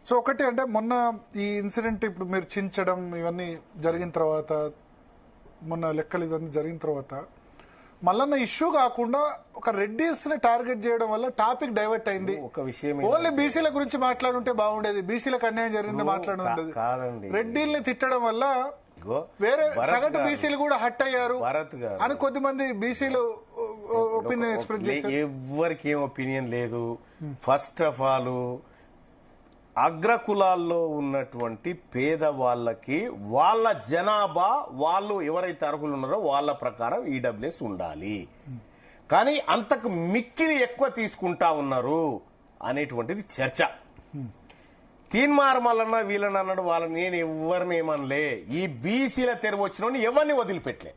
So ఒకటి అంటే మొన్న ఈ ఇన్సిడెంట్ ఇప్పుడు మీరు చించడం ఇవన్నీ జరిగిన తర్వాత, మొన్న లెక్కలు ఇవన్నీ జరిగిన తర్వాత మళ్ళన్న ఇష్యూ కాకుండా ఒక రెడ్డిస్ ని టార్గెట్ చేయడం వల్ల టాపిక్ డైవర్ట్ అయింది. ఒక విషయం ఓన్లీ బీసీల గురించి మాట్లాడుంటే బాగుండేది, బీసీలకు అన్యాయం జరిగింది మాట్లాడుండేది. రెడ్డిల్ని తిట్టడం వల్ల వేరే సగటు బీసీలు కూడా హట్ అయ్యారు అని కొద్దిమంది బీసీలు ఒపీనియన్ ఎక్స్ప్రెస్ చేశారు. ఎవరికి ఏం ఒపీనియన్ లేదు. ఫస్ట్ ఆఫ్ ఆల్ అగ్రకులాల్లో ఉన్నటువంటి పేదవాళ్ళకి వాళ్ళ జనాభా, వాళ్ళు ఎవరైతే అర్హులు ఉన్నారో వాళ్ళ ప్రకారం ఈడబ్ల్యూఎస్ ఉండాలి. కానీ అంతకు మిక్కిలి ఎక్కువ తీసుకుంటా ఉన్నారు అనేటువంటిది చర్చ. తీన్మార్ మల్లన్న వీళ్ళని అన్నాడు, వాళ్ళని నేను ఎవరిని ఏమనలే. ఈ బీసీల తెరవ వచ్చిన ఎవరిని వదిలిపెట్టలే.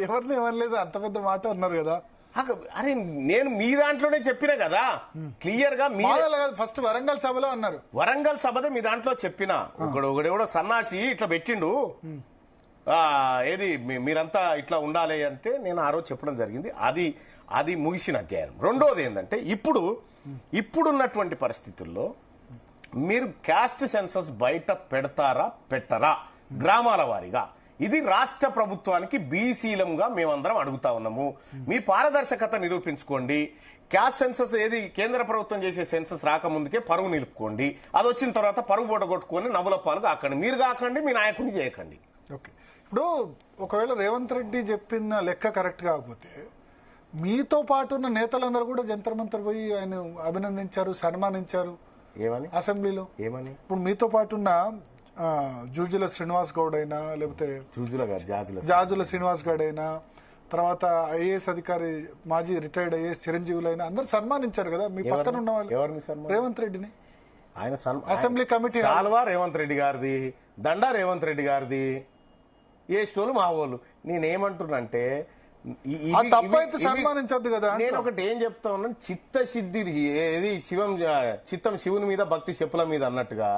ఎవరిని ఏమనలేదు, అంత పెద్ద మాట అన్నారు కదా. అరే నేను మీ దాంట్లోనే చెప్పినా కదా క్లియర్ గా. ఫస్ట్ వరంగల్ సభలో అన్నారు, వరంగల్ సభదే మీ దాంట్లో చెప్పినా. ఒకడెవడో సన్నాసి ఇట్లా పెట్టిండు, ఏది మీరంతా ఇట్లా ఉండాలి అంటే నేను ఆ రోజు చెప్పడం జరిగింది. అది ముగిసిన అధ్యాయం. రెండోది ఏంటంటే ఇప్పుడున్నటువంటి పరిస్థితుల్లో మీరు క్యాస్ట్ సెన్సస్ బయట పెడతారా పెట్టరా గ్రామాల వారీగా, ఇది రాష్ట్ర ప్రభుత్వానికి బీసీలంగా మేమందరం అడుగుతా ఉన్నాము. మీ పారదర్శకత నిరూపించుకోండి. క్యాస్ట్ సెన్సస్ ఏది కేంద్ర ప్రభుత్వం చేసే సెన్సస్ రాకముందుకే పరువు నిలుపుకోండి. అది వచ్చిన తర్వాత పరువు బొడగొట్టుకొని నవ్వుల పాలు కాకండి. మీరు కాకండి, మీ నాయకుని చేయకండి. ఓకే, ఇప్పుడు ఒకవేళ రేవంత్ రెడ్డి చెప్పిన లెక్క కరెక్ట్ కాకపోతే మీతో పాటు ఉన్న నేతలందరూ కూడా జంతర్ మంతర్ పోయి ఆయన అభినందించారు, సన్మానించారు. ఏమని అసెంబ్లీలో ఏమని? ఇప్పుడు మీతో పాటున్న జూజుల శ్రీనివాస్ గౌడ్ అయినా, లేకపోతే జాజుల శ్రీనివాస్ గౌడ్ అయినా, తర్వాత ఐఏఎస్ అధికారి మాజీ రిటైర్డ్ ఐఏఎస్ చిరంజీవులైనా అందరూ సన్మానించారు కదా మీ పక్కన ఉన్న వాళ్ళు. రేవంత్ రెడ్డిని ఆయన అసెంబ్లీ కమిటీ సాల్వా రేవంత్ రెడ్డి గారిది, దండా రేవంత్ రెడ్డి గారిది, ఏ స్టోలు మా వాళ్ళు. నేనేమంటున్నంటే తప్పైతే సన్మానించద్దు కదా. నేను ఒకటి ఏం చెప్తా ఉన్నాను, చిత్తశుద్ధి ఏది చిత్తం శివుని మీద భక్తి చెప్పుల మీద అన్నట్టుగా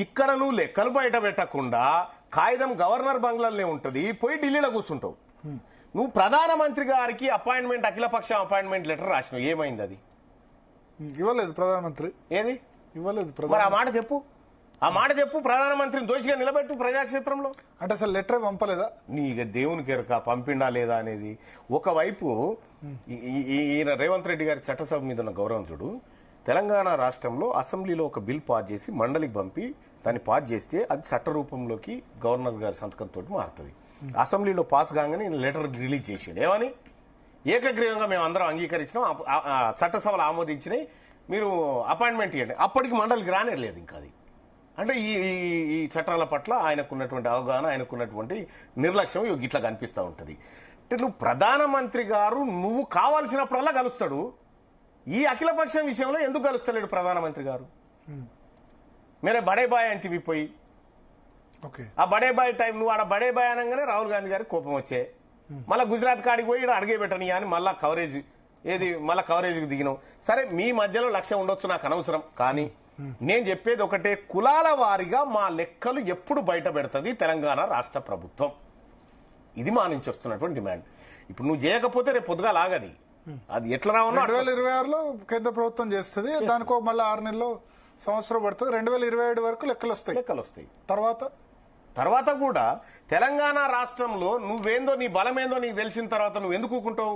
ఇక్కడ నువ్వు లెక్కలు బయట పెట్టకుండా కాగితం గవర్నర్ బంగ్లాలనే ఉంటది, పోయి ఢిల్లీలో కూర్చుంటావు. నువ్వు ప్రధానమంత్రి గారికి అపాయింట్మెంట్, అఖిలపక్ష అపాయింట్మెంట్ లెటర్ రాసినావు, ఏమైంది? అది ఇవ్వలేదు ప్రధానమంత్రి. ఏది ఇవ్వలేదు? మరి ఆ మాట చెప్పు ప్రధానమంత్రిని దోషిగా నిలబెట్టు ప్రజాక్షేత్రంలో. అంటే అసలు లెటర్ పంపలేదా? నీకు దేవునికి ఎరక పంపిండా లేదా అనేది. ఒకవైపు ఈయన రేవంత్ రెడ్డి గారి చట్టసభ మీద ఉన్న గౌరవం చూడు. తెలంగాణ రాష్ట్రంలో అసెంబ్లీలో ఒక బిల్ పాస్ చేసి మండలికి పంపి దాన్ని పాస్ చేస్తే అది చట్ట రూపంలోకి గవర్నర్ గారి సంతకంతో మారుతుంది. అసెంబ్లీలో పాస్ కాగానే లెటర్ రిలీజ్ చేసిండు. ఏమని? ఏకగ్రీవంగా మేము అందరం అంగీకరించినాం, చట్టసభలు ఆమోదించినాయి, మీరు అపాయింట్మెంట్ ఇవ్వండి. అప్పటికి మండలికి రానేలేదు ఇంకా. అది అంటే ఈ చట్టాల పట్ల ఆయనకున్నటువంటి అవగాహన, ఆయనకున్నటువంటి నిర్లక్ష్యం ఇట్లా కనిపిస్తూ ఉంటుంది. అంటే నువ్వు ప్రధానమంత్రి గారు నువ్వు కావాల్సినప్పుడల్లా కలుస్తాడు, ఈ అఖిలపక్షం విషయంలో ఎందుకు కలుస్తలేడు ప్రధానమంత్రి గారు? మీరే బడే బాయ్ అంటివి పోయి ఆ బడే బాయ్ టైం నువ్వు ఆడ బడే బాయ్ అనగానే రాహుల్ గాంధీ గారికి కోపం వచ్చే, మళ్ళీ గుజరాత్ కాడికి పోయి ఇక్కడ అడిగే పెట్టని అని మళ్ళా కవరేజ్ మళ్ళా కవరేజ్కి దిగినావు. సరే మీ మధ్యలో లక్ష్యం ఉండొచ్చు, నాకు అనవసరం. కానీ నేను చెప్పేది ఒకటే, కులాల వారీగా మా లెక్కలు ఎప్పుడు బయట పెడుతుంది తెలంగాణ రాష్ట్ర ప్రభుత్వం. ఇది మా నుంచి వస్తున్నటువంటి డిమాండ్. ఇప్పుడు నువ్వు చేయకపోతే రేపు పొద్దుగా లాగది. అది ఎట్లా రావన్నా 2026లో కేంద్ర ప్రభుత్వం చేస్తుంది, దానికో మళ్ళీ 6 నెలలు సంవత్సరం పడుతుంది. 2027 వరకు లెక్కలు వస్తాయి. తర్వాత కూడా తెలంగాణ రాష్ట్రంలో నువ్వేందో నీ బలమేందో నీకు తెలిసిన తర్వాత నువ్వు ఎందుకు ఊకుంటావు?